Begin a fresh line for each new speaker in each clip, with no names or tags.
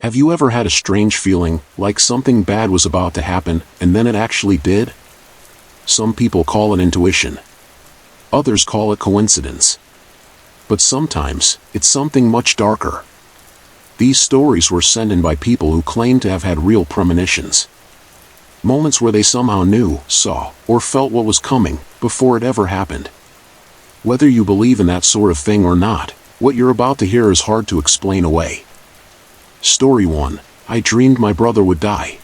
Have you ever had a strange feeling, like something bad was about to happen, and then it actually did? Some people call it intuition. Others call it coincidence. But sometimes, it's something much darker. These stories were sent in by people who claim to have had real premonitions. Moments where they somehow knew, saw, or felt what was coming, before it ever happened. Whether you believe in that sort of thing or not, what you're about to hear is hard to explain away. Story 1. I dreamed my brother would die.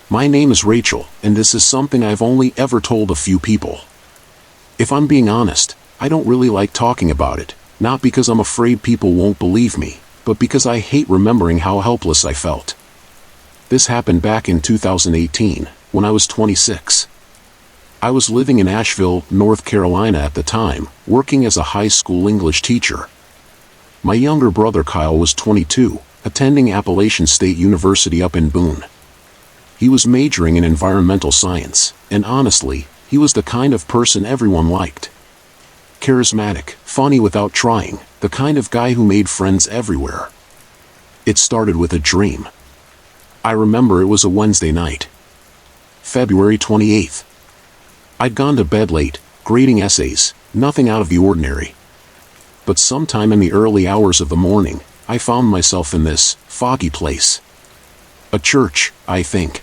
My name is Rachel, and this is something I've only ever told a few people. If I'm being honest, I don't really like talking about it, not because I'm afraid people won't believe me, but because I hate remembering how helpless I felt. This happened back in 2018, when I was 26. I was living in Asheville, North Carolina at the time, working as a high school English teacher. My younger brother Kyle was 22, attending Appalachian State University up in Boone. He was majoring in environmental science, and honestly, he was the kind of person everyone liked. Charismatic, funny without trying, the kind of guy who made friends everywhere. It started with a dream. I remember it was a Wednesday night. February 28th. I'd gone to bed late, grading essays, nothing out of the ordinary. But sometime in the early hours of the morning, I found myself in this foggy place. A church, I think.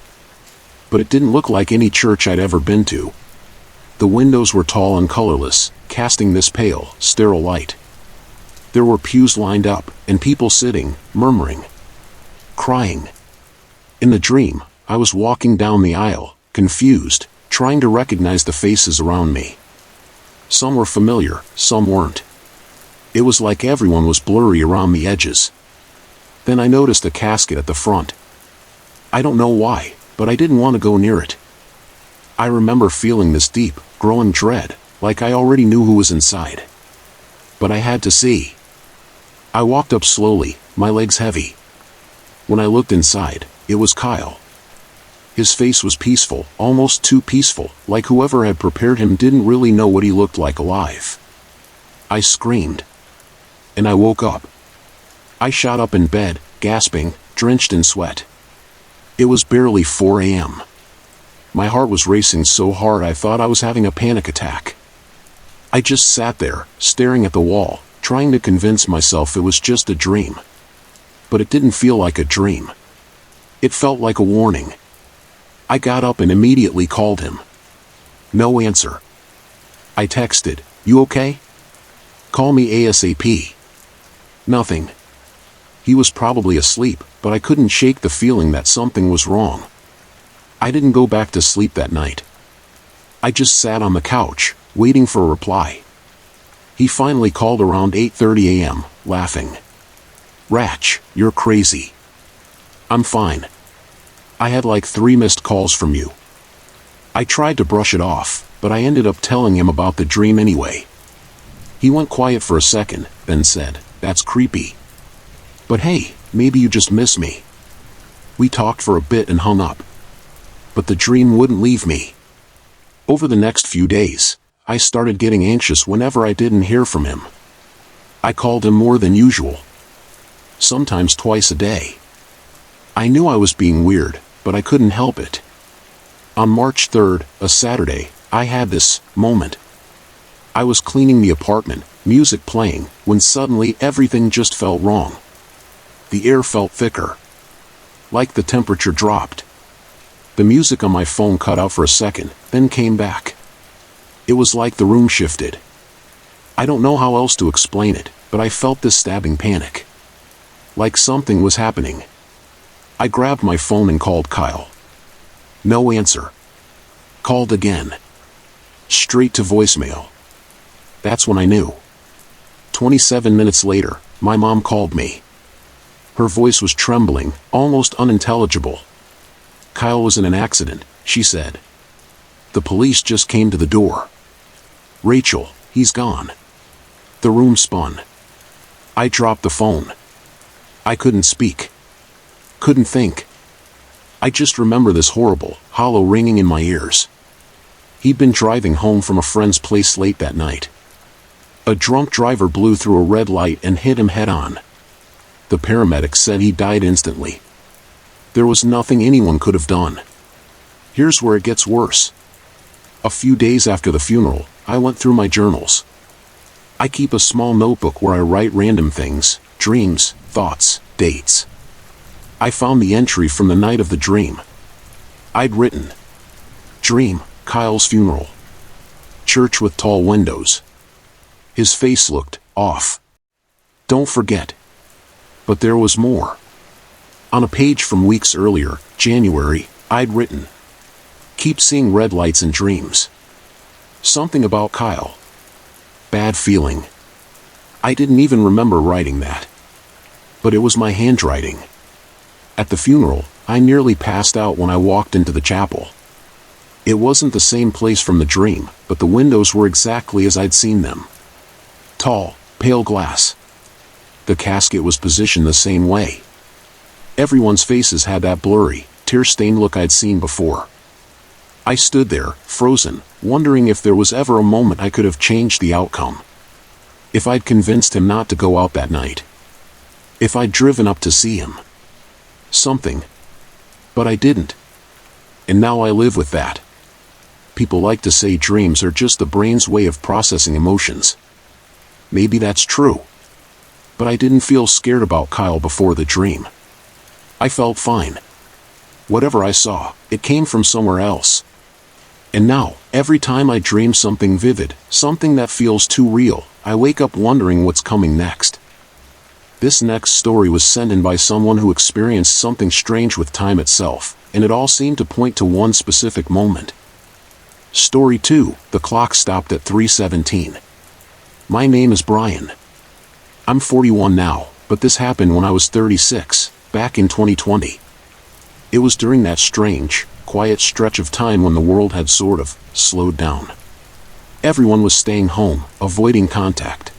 But it didn't look like any church I'd ever been to. The windows were tall and colorless, casting this pale, sterile light. There were pews lined up, and people sitting, murmuring, crying. In the dream, I was walking down the aisle, confused, trying to recognize the faces around me. Some were familiar, some weren't. It was like everyone was blurry around the edges. Then I noticed a casket at the front. I don't know why, but I didn't want to go near it. I remember feeling this deep, growing dread, like I already knew who was inside. But I had to see. I walked up slowly, my legs heavy. When I looked inside, it was Kyle. His face was peaceful, almost too peaceful, like whoever had prepared him didn't really know what he looked like alive. I screamed. And I woke up. I shot up in bed, gasping, drenched in sweat. It was barely 4 a.m. My heart was racing so hard I thought I was having a panic attack. I just sat there, staring at the wall, trying to convince myself it was just a dream. But it didn't feel like a dream. It felt like a warning. I got up and immediately called him. No answer. I texted, "You okay? Call me ASAP." Nothing. He was probably asleep, but I couldn't shake the feeling that something was wrong. I didn't go back to sleep that night. I just sat on the couch, waiting for a reply. He finally called around 8:30 a.m., laughing. "Ratch, you're crazy." "I'm fine. I had like 3 missed calls from you." I tried to brush it off, but I ended up telling him about the dream anyway. He went quiet for a second, then said, "That's creepy. But hey, maybe you just miss me." We talked for a bit and hung up. But the dream wouldn't leave me. Over the next few days, I started getting anxious whenever I didn't hear from him. I called him more than usual. Sometimes twice a day. I knew I was being weird, but I couldn't help it. On March 3rd, a Saturday, I had this moment. I was cleaning the apartment, music playing, when suddenly everything just felt wrong. The air felt thicker. Like the temperature dropped. The music on my phone cut out for a second, then came back. It was like the room shifted. I don't know how else to explain it, but I felt this stabbing panic. Like something was happening. I grabbed my phone and called Kyle. No answer. Called again. Straight to voicemail. That's when I knew. 27 minutes later, my mom called me. Her voice was trembling, almost unintelligible. "Kyle was in an accident," she said. "The police just came to the door. Rachel, he's gone." The room spun. I dropped the phone. I couldn't speak. Couldn't think. I just remember this horrible, hollow ringing in my ears. He'd been driving home from a friend's place late that night. A drunk driver blew through a red light and hit him head-on. The paramedics said he died instantly. There was nothing anyone could have done. Here's where it gets worse. A few days after the funeral, I went through my journals. I keep a small notebook where I write random things, dreams, thoughts, dates. I found the entry from the night of the dream. I'd written, "Dream, Kyle's funeral. Church with tall windows." His face looked off. Don't forget. But there was more. On a page from weeks earlier, January, I'd written, "Keep seeing red lights in dreams." Something about Kyle. Bad feeling. I didn't even remember writing that. But it was my handwriting. At the funeral, I nearly passed out when I walked into the chapel. It wasn't the same place from the dream, but the windows were exactly as I'd seen them. Tall, pale glass. The casket was positioned the same way. Everyone's faces had that blurry, tear-stained look I'd seen before. I stood there, frozen, wondering if there was ever a moment I could have changed the outcome. If I'd convinced him not to go out that night. If I'd driven up to see him. Something. But I didn't. And now I live with that. People like to say dreams are just the brain's way of processing emotions. Maybe that's true. But I didn't feel scared about Kyle before the dream. I felt fine. Whatever I saw, it came from somewhere else. And now, every time I dream something vivid, something that feels too real, I wake up wondering what's coming next. This next story was sent in by someone who experienced something strange with time itself, and it all seemed to point to one specific moment. Story 2, the clock stopped at 3:17. My name is Brian. I'm 41 now, but this happened when I was 36, back in 2020. It was during that strange, quiet stretch of time when the world had sort of slowed down. Everyone was staying home, avoiding contact.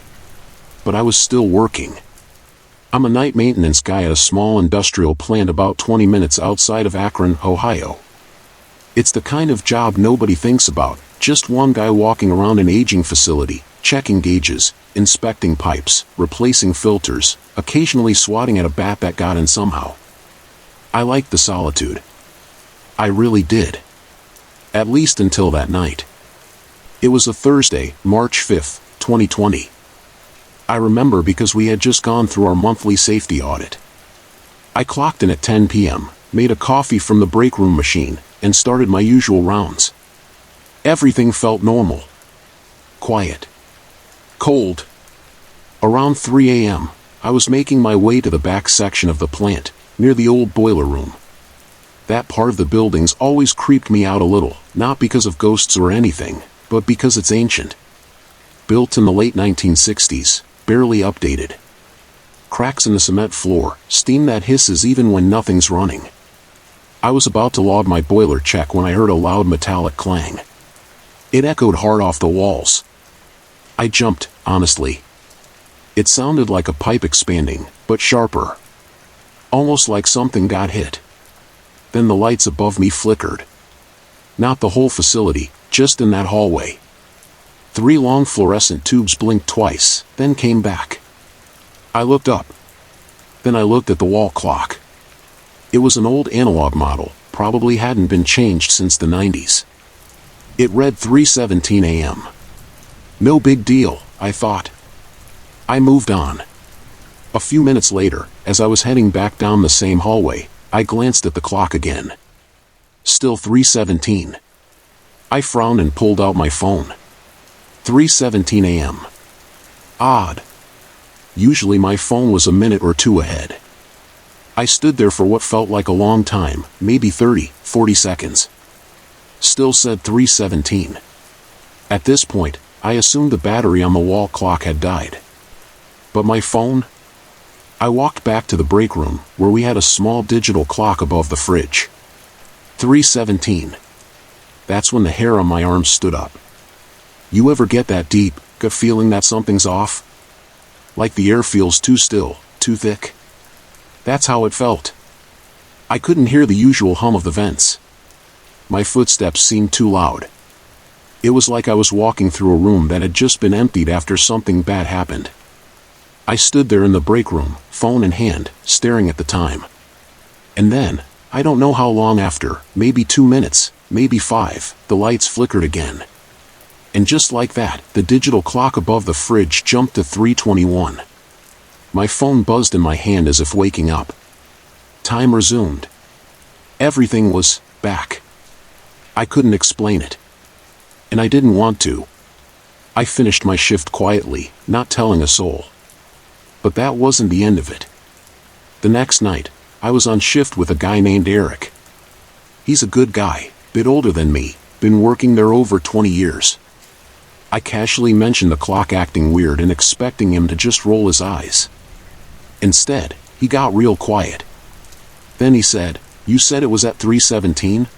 But I was still working. I'm a night maintenance guy at a small industrial plant about 20 minutes outside of Akron, Ohio. It's the kind of job nobody thinks about, just one guy walking around an aging facility, checking gauges, inspecting pipes, replacing filters, occasionally swatting at a bat that got in somehow. I liked the solitude. I really did. At least until that night. It was a Thursday, March 5th, 2020. I remember because we had just gone through our monthly safety audit. I clocked in at 10 p.m., made a coffee from the break room machine, and started my usual rounds. Everything felt normal. Quiet. Cold. Around 3 a.m., I was making my way to the back section of the plant, near the old boiler room. That part of the building's always creeped me out a little, not because of ghosts or anything, but because it's ancient. Built in the late 1960s, barely updated. Cracks in the cement floor, steam that hisses even when nothing's running. I was about to log my boiler check when I heard a loud metallic clang. It echoed hard off the walls. I jumped, honestly. It sounded like a pipe expanding, but sharper. Almost like something got hit. Then the lights above me flickered. Not the whole facility, just in that hallway. 3 long fluorescent tubes blinked twice, then came back. I looked up. Then I looked at the wall clock. It was an old analog model, probably hadn't been changed since the 90s. It read 3:17 a.m. No big deal, I thought. I moved on. A few minutes later, as I was heading back down the same hallway, I glanced at the clock again. Still 3:17. I frowned and pulled out my phone. 3:17 a.m. Odd. Usually my phone was a minute or two ahead. I stood there for what felt like a long time, maybe 30, 40 seconds. Still said 3:17. At this point, I assumed the battery on the wall clock had died. But my phone? I walked back to the break room, where we had a small digital clock above the fridge. 3:17. That's when the hair on my arm stood up. You ever get that deep, gut feeling that something's off? Like the air feels too still, too thick? That's how it felt. I couldn't hear the usual hum of the vents. My footsteps seemed too loud. It was like I was walking through a room that had just been emptied after something bad happened. I stood there in the break room, phone in hand, staring at the time. And then, I don't know how long after, maybe 2 minutes, maybe 5, the lights flickered again. And just like that, the digital clock above the fridge jumped to 3:21. My phone buzzed in my hand as if waking up. Time resumed. Everything was back. I couldn't explain it. And I didn't want to. I finished my shift quietly, not telling a soul. But that wasn't the end of it. The next night, I was on shift with a guy named Eric. He's a good guy, bit older than me, been working there over 20 years. I casually mentioned the clock acting weird and expecting him to just roll his eyes. Instead, he got real quiet. Then he said, "You said it was at 3:17?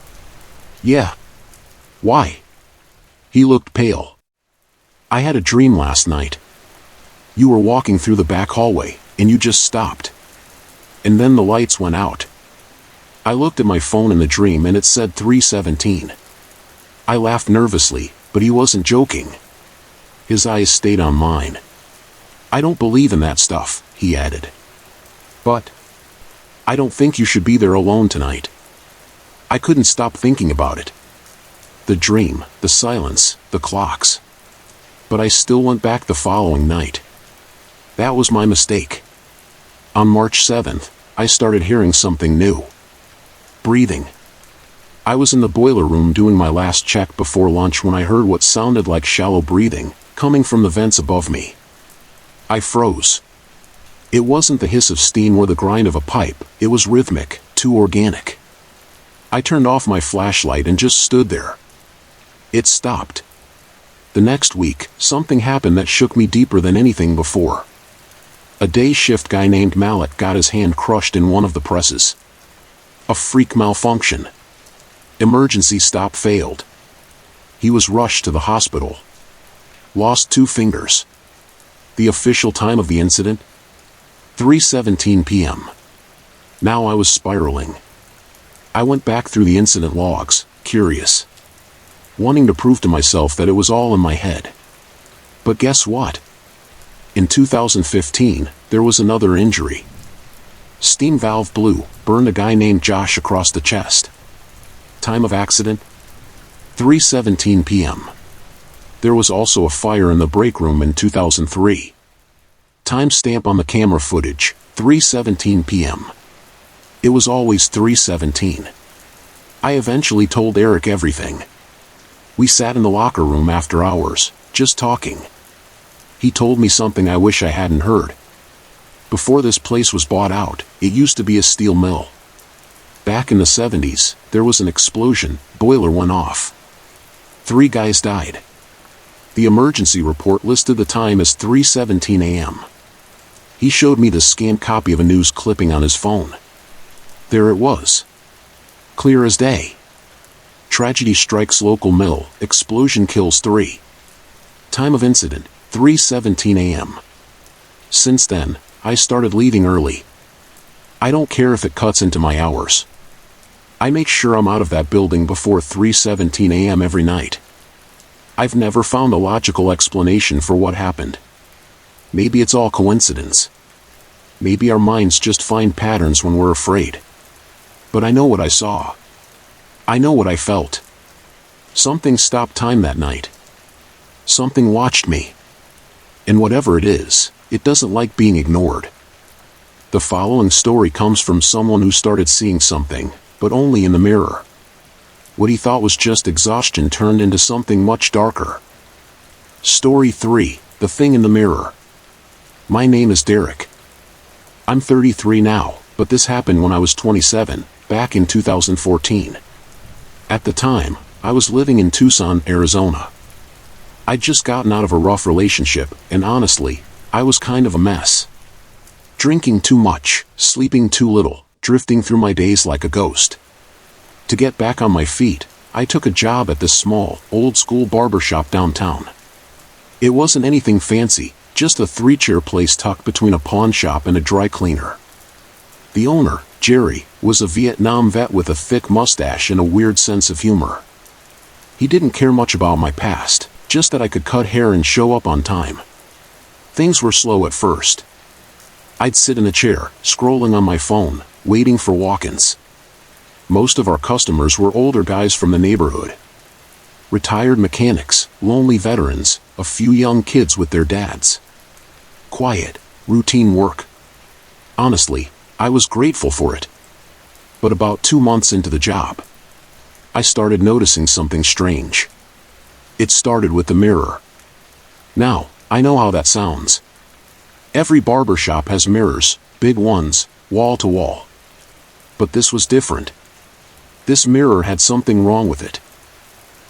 Yeah. Why?" He looked pale. "I had a dream last night. You were walking through the back hallway, and you just stopped. And then the lights went out. I looked at my phone in the dream and it said 3:17. I laughed nervously, but he wasn't joking. His eyes stayed on mine. "I don't believe in that stuff," he added. "But I don't think you should be there alone tonight." I couldn't stop thinking about it. The dream, the silence, the clocks. But I still went back the following night. That was my mistake. On March 7th, I started hearing something new. Breathing. I was in the boiler room doing my last check before lunch when I heard what sounded like shallow breathing, coming from the vents above me. I froze. It wasn't the hiss of steam or the grind of a pipe, it was rhythmic, too organic. I turned off my flashlight and just stood there. It stopped. The next week, something happened that shook me deeper than anything before. A day shift guy named Malik got his hand crushed in one of the presses. A freak malfunction. Emergency stop failed. He was rushed to the hospital. Lost 2 fingers. The official time of the incident? 3:17 p.m. Now I was spiraling. I went back through the incident logs, curious. Wanting to prove to myself that it was all in my head. But guess what? In 2015, there was another injury. Steam valve blew, burned a guy named Josh across the chest. Time of accident? 3:17 p.m. There was also a fire in the break room in 2003. Timestamp on the camera footage, 3:17 p.m. It was always 3:17. I eventually told Eric everything. We sat in the locker room after hours, just talking. He told me something I wish I hadn't heard. Before this place was bought out, it used to be a steel mill. Back in the 70s, there was an explosion, boiler went off. 3 guys died. The emergency report listed the time as 3:17 a.m. He showed me the scanned copy of a news clipping on his phone. There it was. Clear as day. Tragedy strikes local mill, explosion kills 3. Time of incident, 3:17 a.m. Since then, I started leaving early. I don't care if it cuts into my hours. I make sure I'm out of that building before 3:17 a.m. every night. I've never found a logical explanation for what happened. Maybe it's all coincidence. Maybe our minds just find patterns when we're afraid. But I know what I saw. I know what I felt. Something stopped time that night. Something watched me. And whatever it is, it doesn't like being ignored. The following story comes from someone who started seeing something, but only in the mirror. What he thought was just exhaustion turned into something much darker. Story 3, The Thing in the Mirror. My name is Derek. I'm 33 now, but this happened when I was 27, back in 2014. At the time, I was living in Tucson, Arizona. I'd just gotten out of a rough relationship, and honestly, I was kind of a mess. Drinking too much, sleeping too little, drifting through my days like a ghost. To get back on my feet, I took a job at this small, old-school barbershop downtown. It wasn't anything fancy, just a 3-chair place tucked between a pawn shop and a dry cleaner. The owner, Jerry, was a Vietnam vet with a thick mustache and a weird sense of humor. He didn't care much about my past, just that I could cut hair and show up on time. Things were slow at first. I'd sit in a chair, scrolling on my phone, waiting for walk-ins. Most of our customers were older guys from the neighborhood. Retired mechanics, lonely veterans, a few young kids with their dads. Quiet, routine work. Honestly, I was grateful for it. But about 2 months into the job, I started noticing something strange. It started with the mirror. Now, I know how that sounds. Every barber shop has mirrors, big ones, wall to wall. But this was different. This mirror had something wrong with it.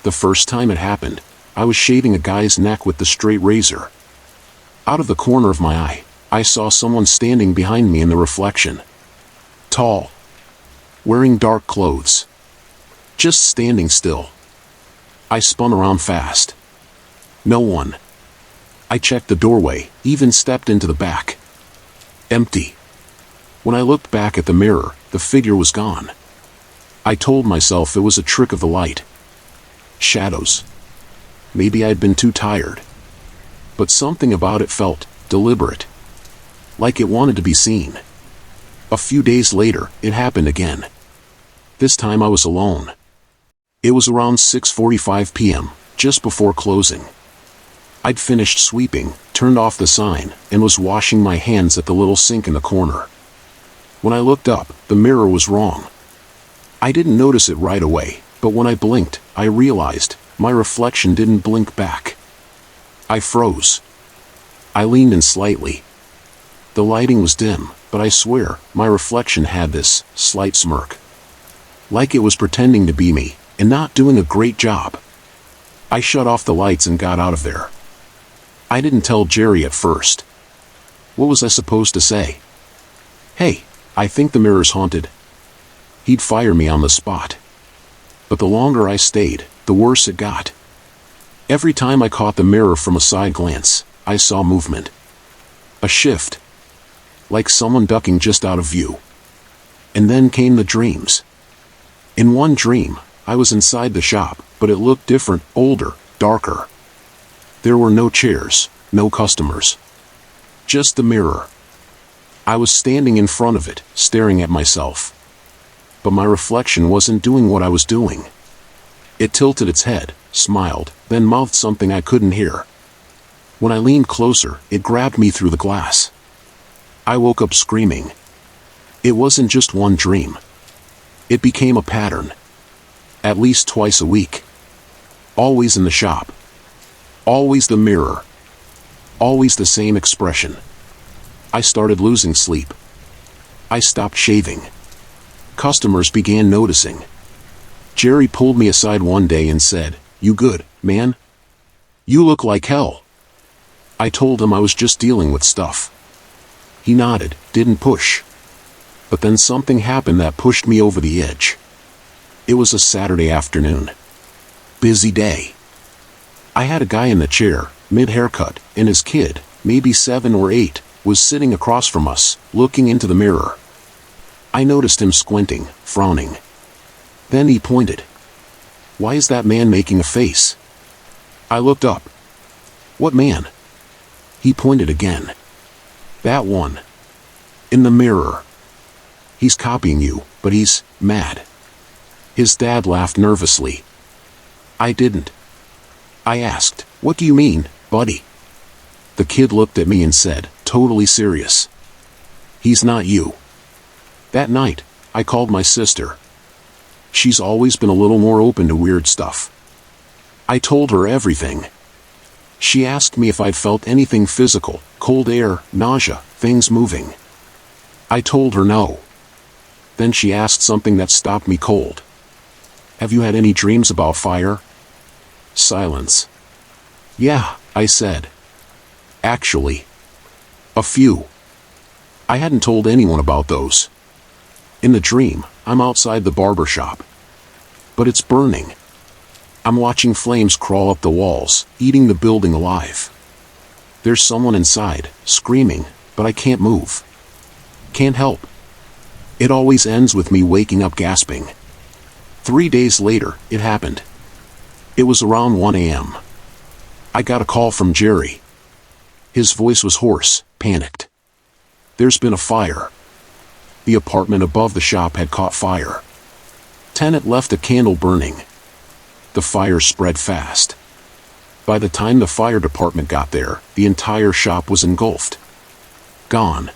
The first time it happened, I was shaving a guy's neck with the straight razor. Out of the corner of my eye, I saw someone standing behind me in the reflection. Tall. Wearing dark clothes. Just standing still. I spun around fast. No one. I checked the doorway, even stepped into the back. Empty. When I looked back at the mirror, the figure was gone. I told myself it was a trick of the light. Shadows. Maybe I'd been too tired. But something about it felt deliberate. Like it wanted to be seen. A few days later, it happened again. This time I was alone. It was around 6:45 p.m., just before closing. I'd finished sweeping, turned off the sign, and was washing my hands at the little sink in the corner. When I looked up, the mirror was wrong. I didn't notice it right away, but when I blinked, I realized my reflection didn't blink back. I froze. I leaned in slightly. The lighting was dim, but I swear, my reflection had this slight smirk. Like it was pretending to be me, and not doing a great job. I shut off the lights and got out of there. I didn't tell Jerry at first. What was I supposed to say? Hey, I think the mirror's haunted. He'd fire me on the spot. But the longer I stayed, the worse it got. Every time I caught the mirror from a side glance, I saw movement. A shift. Like someone ducking just out of view. And then came the dreams. In one dream, I was inside the shop, but it looked different, older, darker. There were no chairs, no customers. Just the mirror. I was standing in front of it, staring at myself. But my reflection wasn't doing what I was doing. It tilted its head, smiled, then mouthed something I couldn't hear. When I leaned closer, it grabbed me through the glass. I woke up screaming. It wasn't just one dream. It became a pattern. At least twice a week. Always in the shop. Always the mirror. Always the same expression. I started losing sleep. I stopped shaving. Customers began noticing. Jerry pulled me aside one day and said, "You good, man? You look like hell." I told him I was just dealing with stuff. He nodded, didn't push. But then something happened that pushed me over the edge. It was a Saturday afternoon. Busy day. I had a guy in the chair, mid-haircut, and his kid, maybe 7 or 8, was sitting across from us, looking into the mirror. I noticed him squinting, frowning. Then he pointed. "Why is that man making a face?" I looked up. "What man?" He pointed again. "That one. In the mirror. He's copying you, but he's mad." His dad laughed nervously. I didn't. I asked, "What do you mean, buddy?" The kid looked at me and said, totally serious, "He's not you." That night, I called my sister. She's always been a little more open to weird stuff. I told her everything. She asked me if I'd felt anything physical, cold air, nausea, things moving. I told her no. Then she asked something that stopped me cold. "Have you had any dreams about fire?" Silence. "Yeah," I said. "Actually. A few." I hadn't told anyone about those. In the dream, I'm outside the barber shop. But it's burning. I'm watching flames crawl up the walls, eating the building alive. There's someone inside, screaming, but I can't move. Can't help. It always ends with me waking up gasping. 3 days later, it happened. It was around 1 a.m. I got a call from Jerry. His voice was hoarse, panicked. There's been a fire. The apartment above the shop had caught fire. Tenant left a candle burning. The fire spread fast. By the time the fire department got there, the entire shop was engulfed. Gone.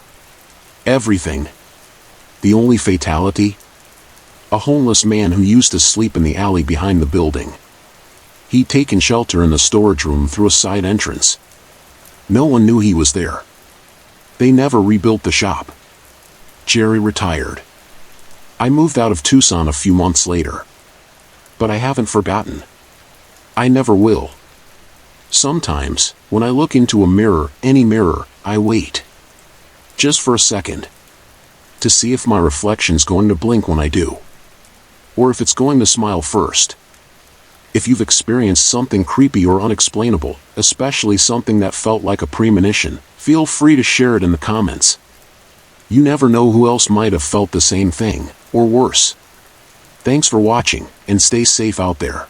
Everything. The only fatality? A homeless man who used to sleep in the alley behind the building. He'd taken shelter in the storage room through a side entrance. No one knew he was there. They never rebuilt the shop. Jerry retired. I moved out of Tucson a few months later. But I haven't forgotten. I never will. Sometimes, when I look into a mirror, any mirror, I wait. Just for a second. To see if my reflection's going to blink when I do. Or if it's going to smile first. If you've experienced something creepy or unexplainable, especially something that felt like a premonition, feel free to share it in the comments. You never know who else might have felt the same thing, or worse. Thanks for watching, and stay safe out there.